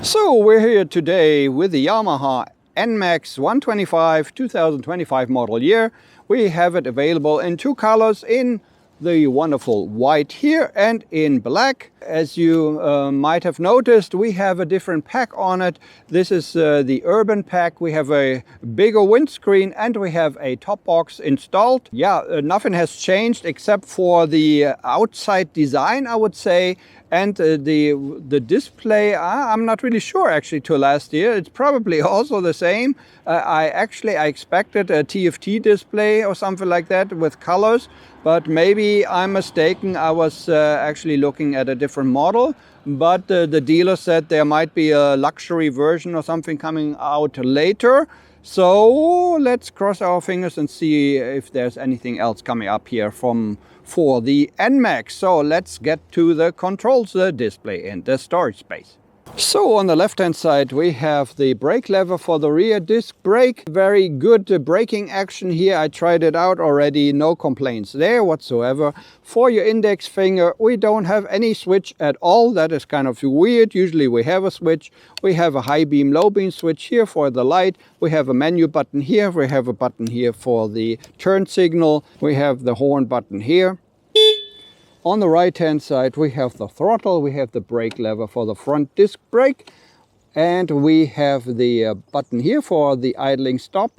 So we're here today with the Yamaha NMAX 125 2025 model year. We have it available in two colors, in the wonderful white here and in black. As you might have noticed, we have a different pack on it. This is the urban pack. We have a bigger windscreen and we have a top box installed. Nothing has changed except for the outside design, I would say. And the display, I'm not really sure actually to last year. It's probably also the same. I expected a TFT display or something like that with colors, but maybe I'm mistaken. I was actually looking at a different model, but the dealer said there might be a luxury version or something coming out later. So let's cross our fingers and see if there's anything else coming up here for the NMAX. So let's get to the controls, the display and the storage space. So on the left hand side we have the brake lever for the rear disc brake. Very good braking action here. I tried it out already, no complaints there whatsoever. For your index finger we don't have any switch at all. That is kind of weird. Usually we have a switch. We have a high beam, low beam switch here for the light. We have a menu button here. We have a button here for the turn signal. We have the horn button here. On the right hand side we have the throttle, we have the brake lever for the front disc brake, and we have the button here for the idling stop,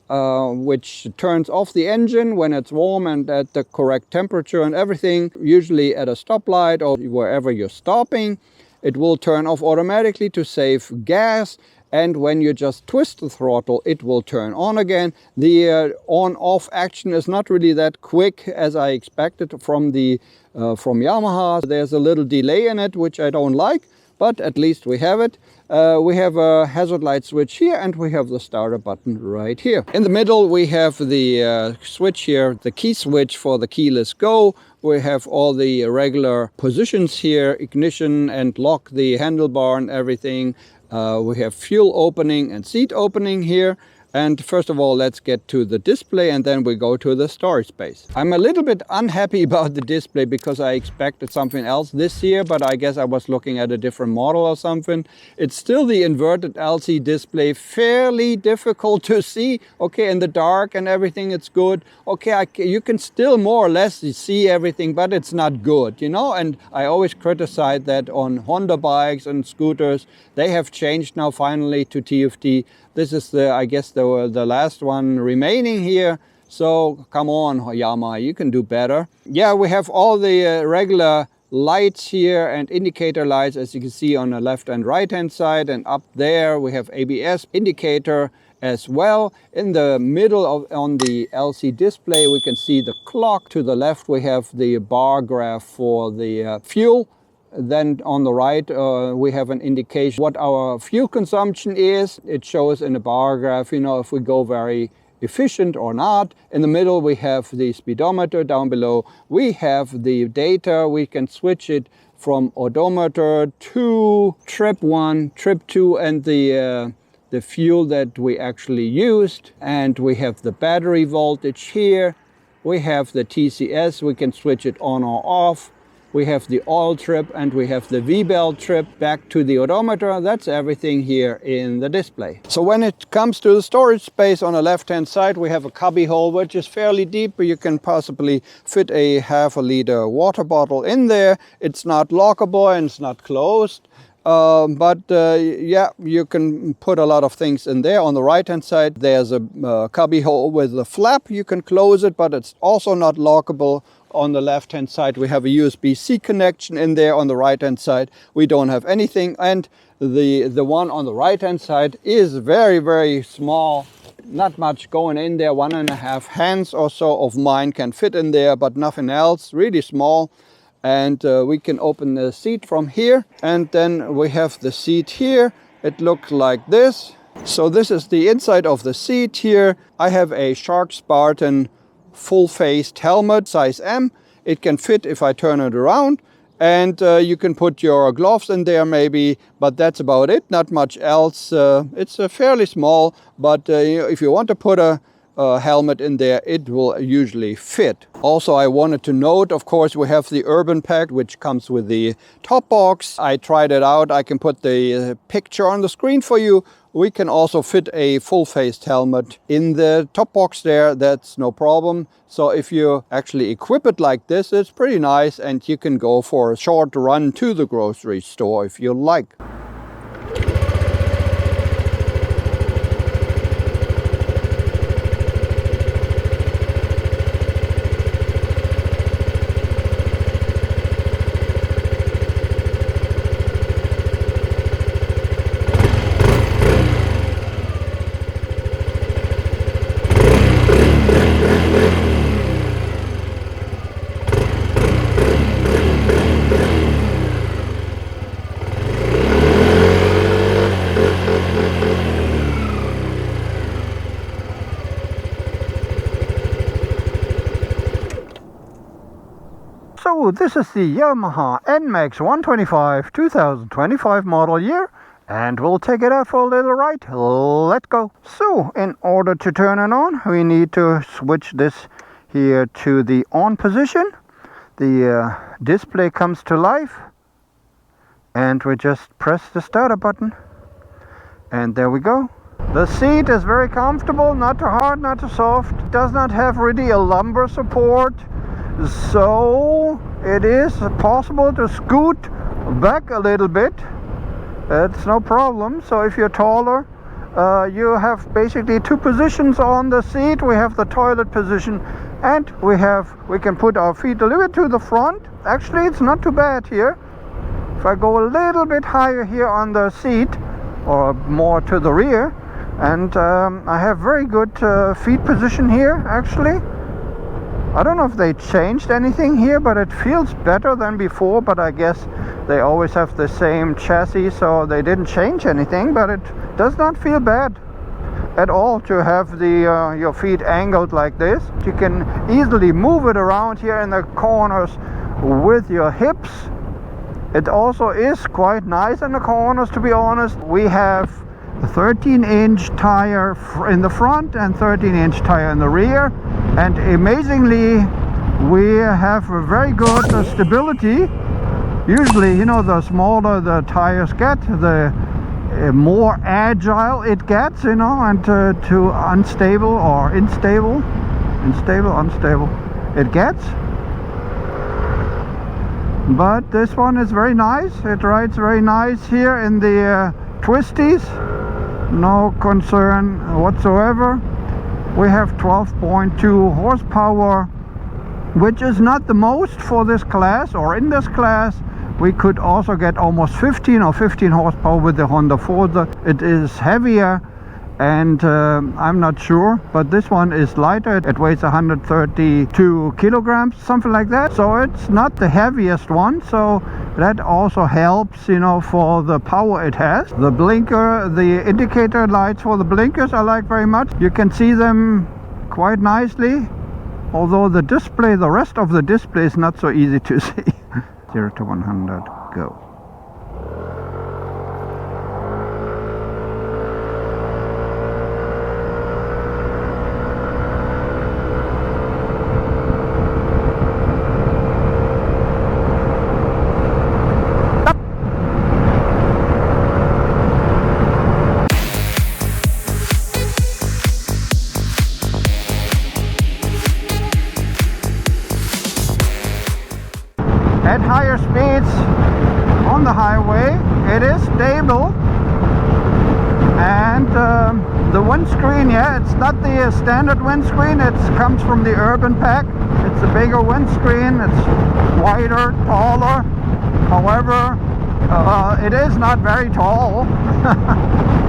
which turns off the engine when it's warm and at the correct temperature and everything, usually at a stoplight or wherever you're stopping. It will turn off automatically to save gas. And when you just twist the throttle, it will turn on again. The on-off action is not really that quick as I expected from Yamaha. There's a little delay in it, which I don't like, but at least we have it. We have a hazard light switch here and we have the starter button right here. In the middle we have the switch here, the key switch for the keyless go. We have all the regular positions here, ignition and lock, the handlebar and everything. We have fuel opening and seat opening here. And first of all, let's get to the display and then we go to the storage space. I'm a little bit unhappy about the display because I expected something else this year, but I guess I was looking at a different model or something. It's still the inverted LC display, fairly difficult to see. Okay, in the dark and everything, it's good. Okay, you can still more or less see everything, but it's not good, you know? And I always criticize that on Honda bikes and scooters. They have changed now finally to TFT. This is I guess the last one remaining here. So come on, Yamaha, you can do better. Yeah, we have all the regular lights here and indicator lights, as you can see on the left and right hand side. And up there we have ABS indicator as well. In the middle on the LC display we can see the clock. To the left we have the bar graph for the fuel. Then on the right we have an indication what our fuel consumption is. It shows in a bar graph, you know, if we go very efficient or not. In the middle we have the speedometer. Down below we have the data. We can switch it from odometer to trip 1, trip 2 and the fuel that we actually used. And we have the battery voltage here. We have the TCS. We can switch it on or off. We have the oil trip and we have the V-belt trip. Back to the odometer. That's everything here in the display. So when it comes to the storage space, on the left hand side we have a cubby hole which is fairly deep. You can possibly fit a ½ liter water bottle in there. It's not lockable and it's not closed. Yeah, you can put a lot of things in there. On the right hand side there's a cubby hole with a flap. You can close it, but it's also not lockable. On the left hand side we have a USB-C connection in there. On the right hand side we don't have anything, and the one on the right hand side is very, very small. not much going in there. 1.5 hands or so of mine can fit in there, but nothing else, really small. And we can open the seat from here, and then we have the seat here. It looks like this. So this is the inside of the seat here. I have a Shark Spartan full-faced helmet, size M. It can fit if I turn it around, and you can put your gloves in there maybe, but that's about it, not much else. It's fairly small, but if you want to put a helmet in there, it will usually fit. Also, I wanted to note, of course, we have the Urban Pack, which comes with the top box. I tried it out. I can put the picture on the screen for you. We can also fit a full-faced helmet in the top box there. That's no problem. So if you actually equip it like this, it's pretty nice, and you can go for a short run to the grocery store if you like. So this is the Yamaha NMAX 125 2025 model year, and we'll take it out for a little ride. Let's go. So in order to turn it on, we need to switch this here to the on position. The display comes to life, and we just press the starter button, and there we go. The seat is very comfortable, not too hard, not too soft. It does not have really a lumbar support, so it is possible to scoot back a little bit. It's no problem. So if you're taller, you have basically two positions on the seat. We have the toilet position, and we can put our feet a little bit to the front. Actually, it's not too bad here. If I go a little bit higher here on the seat, or more to the rear, and I have very good feet position here actually. I don't know if they changed anything here, but it feels better than before. But I guess they always have the same chassis, so they didn't change anything. But it does not feel bad at all to have the your feet angled like this. You can easily move it around here in the corners with your hips. It also is quite nice in the corners, to be honest. We have a 13-inch tire in the front and 13-inch tire in the rear, and amazingly we have a very good stability. Usually, you know, the smaller the tires get, the more agile it gets, you know, and to unstable or unstable it gets. But this one is very nice. It rides very nice here in the twisties. No concern whatsoever. We have 12.2 horsepower, which is not the most for this class, or in this class. We could also get almost 15 or 15 horsepower with the Honda Forza. It is heavier, and I'm not sure, but this one is lighter. It weighs 132 kilograms, something like that. So it's not the heaviest one, so that also helps, you know, for the power it has. The blinker, the indicator lights for the blinkers I like very much. You can see them quite nicely, although the display, the rest of the display is not so easy to see. 0 to 100, go. At higher speeds on the highway, it is stable, and the windscreen, yeah, it's not the standard windscreen. It comes from the Urban Pack. It's a bigger windscreen, it's wider, taller. However, It is not very tall.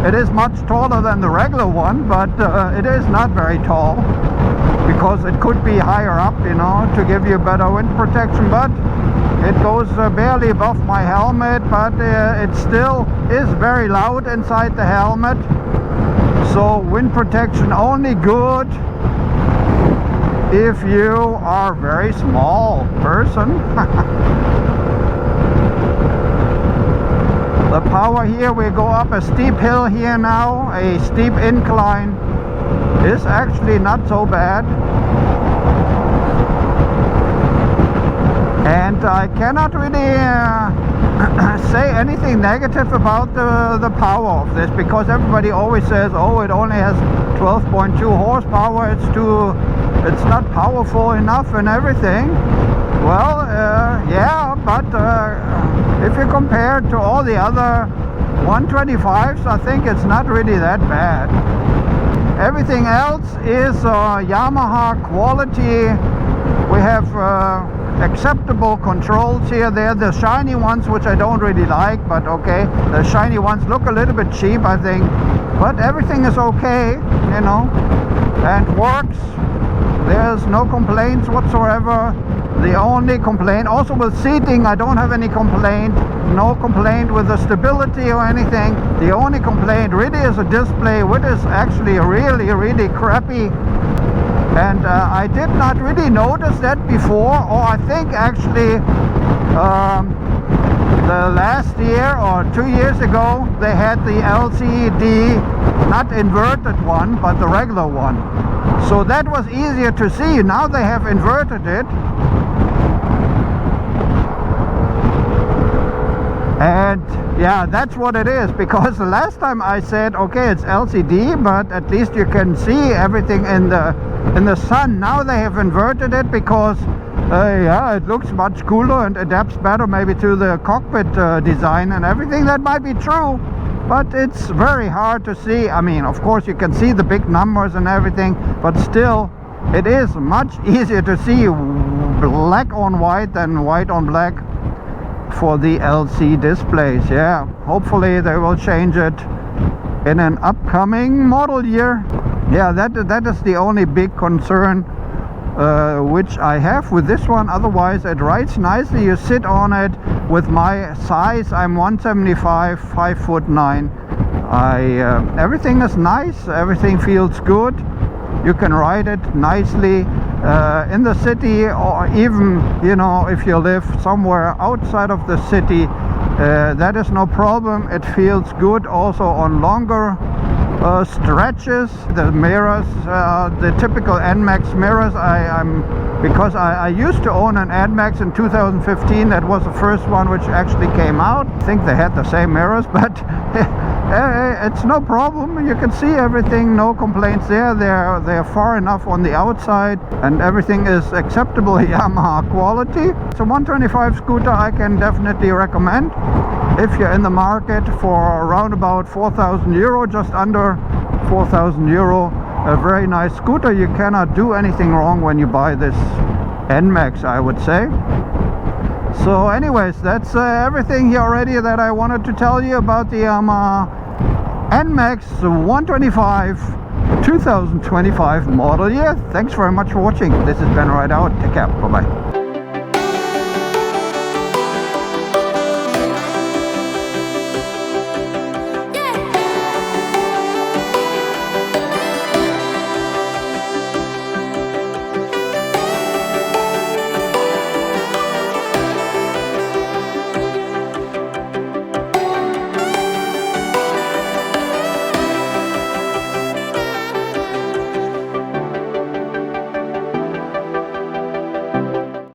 It is much taller than the regular one, but it is not very tall, because it could be higher up, you know, to give you better wind protection, but it goes barely above my helmet, but it still is very loud inside the helmet. So wind protection only good if you are a very small person. The power here, we go up a steep hill here now, a steep incline, is actually not so bad. And I cannot really say anything negative about the power of this, because everybody always says, oh, it only has 12.2 horsepower, it's not powerful enough and everything. Well, yeah, but if you compare it to all the other 125s, I think it's not really that bad. Everything else is Yamaha quality. We have acceptable controls here. They're the shiny ones, which I don't really like, but okay. The shiny ones look a little bit cheap, I think, but everything is okay, you know, and works. There's no complaints whatsoever. The only complaint, also with seating, I don't have any complaint. No complaint with the stability or anything. The only complaint really is a display, which is actually really crappy. And I did not really notice that before, or I think actually the last year or 2 years ago they had the LCD, not inverted one, but the regular one. So that was easier to see. Now they have inverted it. And yeah, that's what it is, because the last time I said, okay, it's LCD, but at least you can see everything in the sun. Now they have inverted it because yeah, it looks much cooler and adapts better maybe to the cockpit design and everything. That might be true, but it's very hard to see. I mean, of course you can see the big numbers and everything, but still it is much easier to see black on white than white on black for the LC displays. Yeah, hopefully they will change it in an upcoming model year. Yeah, that is the only big concern which I have with this one. Otherwise it rides nicely. You sit on it. With my size, I'm 175, 5'9". Everything is nice, everything feels good. You can ride it nicely in the city, or even, you know, if you live somewhere outside of the city, that is no problem. It feels good also on longer stretches. The mirrors, the typical NMAX mirrors, because I used to own an NMAX in 2015. That was the first one which actually came out. I think they had the same mirrors, but it's no problem. You can see everything, no complaints there. They're far enough on the outside, and everything is acceptable Yamaha quality. It's a 125 scooter I can definitely recommend if you're in the market for around about 4,000 euro, just under 4,000 euro. A very nice scooter. You cannot do anything wrong when you buy this NMAX, I would say. So anyways, that's everything here already that I wanted to tell you about the Yamaha NMAX 125 2025 model year. Thanks very much for watching. This has been Right Out. Take care. Bye bye.